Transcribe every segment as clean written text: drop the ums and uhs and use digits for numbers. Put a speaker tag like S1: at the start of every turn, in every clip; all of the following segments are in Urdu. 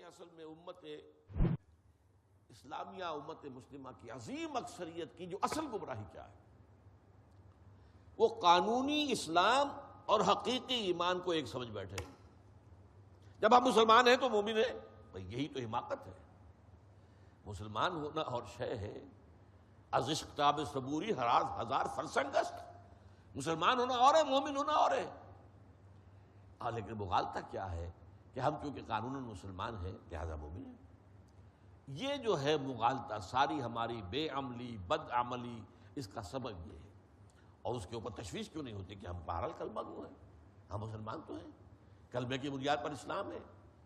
S1: اصل میں امت اسلامیہ، امت مسلمہ کی عظیم اکثریت کی جو اصل گمراہی کیا ہے، وہ قانونی اسلام اور حقیقی ایمان کو ایک سمجھ بیٹھے۔ جب ہم مسلمان ہیں تو مومن ہیں، بھئی یہی تو حماقت ہے۔ مسلمان ہونا اور شے ہے، از عشق تاب صبوری ہزار فرسنگ است۔ مسلمان ہونا اور ہے، مومن ہونا اور ہے۔ لیکن مغالطہ کیا ہے کہ ہم چونکہ قانوناً مسلمان ہیں لہذا مومن ہیں۔ یہ جو ہے مغالطہ، ساری ہماری بے عملی، بد عملی، اس کا سبب یہ ہے۔ اور اس کے اوپر تشویش کیوں نہیں ہوتی کہ ہم بہرحال کلمہ گو ہیں، ہم مسلمان تو ہیں، کلمے کی بنیاد پر اسلام ہے۔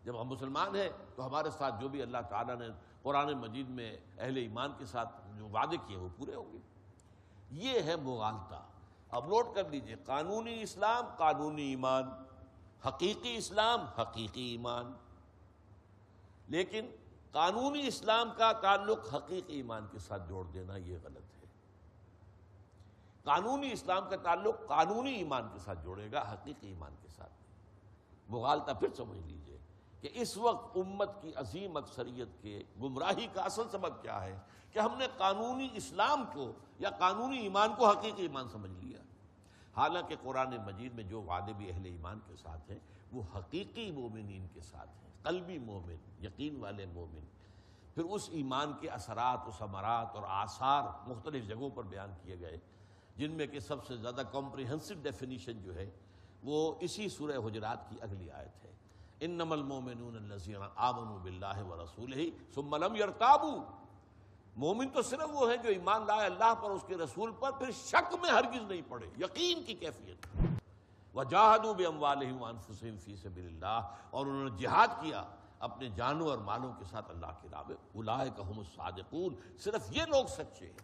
S1: جب ہم مسلمان ہیں تو ہمارے ساتھ جو بھی اللہ تعالیٰ نے قرآن مجید میں اہل ایمان کے ساتھ جو وعدے کیے وہ پورے ہوں گے۔ یہ ہے مغالطہ۔ اب نوٹ کر لیجئے، قانونی اسلام قانونی ایمان، حقیقی اسلام حقیقی ایمان۔ لیکن قانونی اسلام کا تعلق حقیقی ایمان کے ساتھ جوڑ دینا یہ غلط ہے۔ قانونی اسلام کا تعلق قانونی ایمان کے ساتھ جوڑے گا، حقیقی ایمان کے ساتھ نہیں۔ مغالطہ پھر سمجھ لیجئے کہ اس وقت امت کی عظیم اکثریت کے گمراہی کا اصل سبب کیا ہے کہ ہم نے قانونی اسلام کو یا قانونی ایمان کو حقیقی ایمان سمجھ لیا، حالانکہ قرآن مجید میں جو وعدے بھی اہل ایمان کے ساتھ ہیں وہ حقیقی مومنین کے ساتھ ہیں، قلبی مومن، یقین والے مومن۔ پھر اس ایمان کے اثرات و ثمرات اور آثار مختلف جگہوں پر بیان کیے گئے، جن میں کہ سب سے زیادہ کمپریہنسو ڈیفینیشن جو ہے وہ اسی سورہ حجرات کی اگلی آیت ہے، انما المؤمنون الذین آمنوا باللہ ورسولہ ثم لم یرتابوا۔ مومن تو صرف وہ ہیں جو ایمان لائے اللہ پر، اس کے رسول پر، پھر شک میں ہرگز نہیں پڑے، یقین کی کیفیت۔ وجاہدوا باموالہم وانفسہم فی سبیل اللہ، اور انہوں نے جہاد کیا اپنے جانوں اور مالوں کے ساتھ اللہ کی راہ میں۔ اولئک ھم الصادقون، صرف یہ لوگ سچے ہیں۔